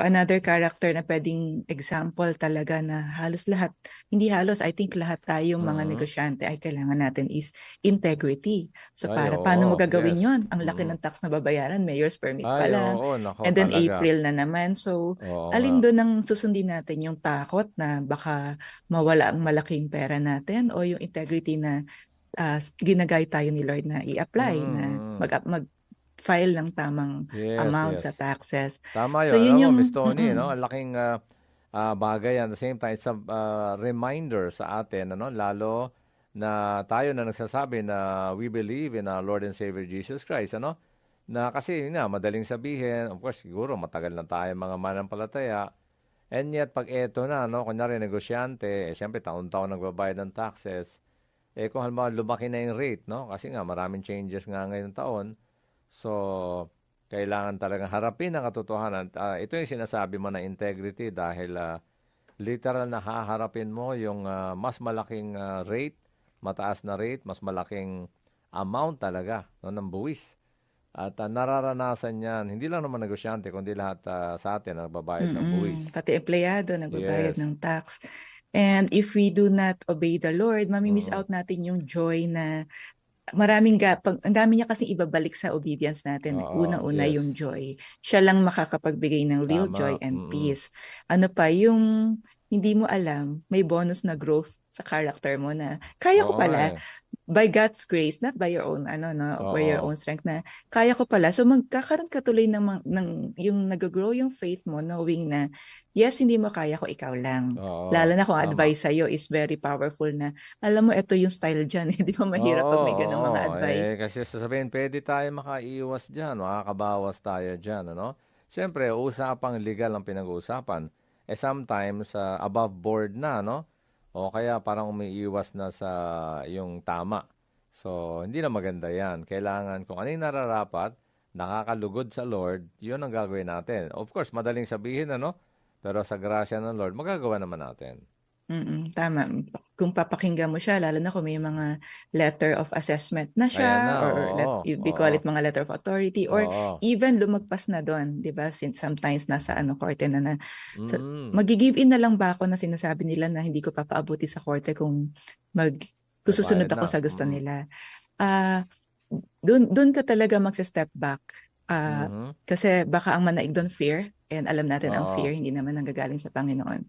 another character na pwedeng example talaga na halos lahat, hindi halos, I think lahat tayong mga Mm. negosyante ay kailangan natin is integrity. So Ay, paano mo oo. gagawin Yes. yon? Ang laki ng tax na babayaran, mayor's permit pa Ay, lang. oo. Nako And then talaga. April na naman. So Oo nga. alin doon ang susundin natin? Yung takot na baka mawala ang malaking pera natin o yung integrity na ginagay tayo ni Lord na i-apply, na Mm. mag-file ng tamang Yes, amount yes. sa taxes. Tama So yun. yun Alam mo, yung Miss Tony, no? Ang laking bagay at the same time, it's a reminder sa atin, ano? Lalo na tayo na nagsasabi na we believe in our Lord and Savior Jesus Christ, ano? Na kasi yun nga, madaling sabihin, of course, siguro matagal na tayo mga manampalataya. And yet, pag eto na, no? Kunyari, negosyante, siyempre, taon-taon nagbabayad ng taxes. Kung halimbawa, lumaki na yung rate, no? Kasi nga, maraming changes nga ngayong taon. So, kailangan talagang harapin ang katotohanan. Ito yung sinasabi mo na integrity dahil literal na haharapin mo yung mas malaking rate, mataas na rate, mas malaking amount talaga, no, ng buwis. At nararanasan yan, hindi lang naman negosyante, kundi lahat sa atin ang nagbabayad ng buwis. Pati empleyado nagbabayad Yes. ng tax. And if we do not obey the Lord, mamimiss Mm. out natin yung joy na ang dami niya kasing ibabalik sa obedience natin. Oo, Una-una yes. yung joy. Siya lang makakapagbigay ng real joy Tama. and Mm-mm. peace. Ano pa, yung hindi mo alam, may bonus na growth sa character mo na kaya ko Oo nga pala, eh. by God's grace, not by your own by your Oo. own strength, na kaya ko pala. So magkakaroon ka tuloy ng yung nag-grow yung faith mo, knowing na yes, hindi mo kaya ko, ikaw lang. Lalo Oo. na kung Tama. advice sa'yo is very powerful na, alam mo, ito yung style dyan. Di ba mahirap Oo, pag may ganung mga oo. advice? Kasi sasabihin, pwede tayo makaiwas dyan, makakabawas tayo dyan, ano? Siyempre, usapang legal ang pinag-uusapan. Sometimes, above board na, no? O kaya parang umiiwas na sa yung tama. So, hindi na maganda yan. Kailangan, kung ano yung nararapat, nakakalugod sa Lord, yun ang gagawin natin. Of course, madaling sabihin, ano? Pero sa grasya ng Lord, magagawa naman natin. Tama. Kung papakinggan mo siya, lalo na kung may mga letter of assessment na Ayan na, siya, or oo, we call oo, it mga letter of authority, or oo. even lumagpas na doon, di ba? Since sometimes nasa korte na Mm. magi-give in na lang ba ako na sinasabi nila na hindi ko papaabuti sa korte kung May susunod bayad ako na. sa gusto Mm. nila. Ah, doon ka talaga magsa-step back. Mhm. Kasi baka ang manaig doon fear, and alam natin ang Oo. fear hindi naman nanggagaling sa Panginoon.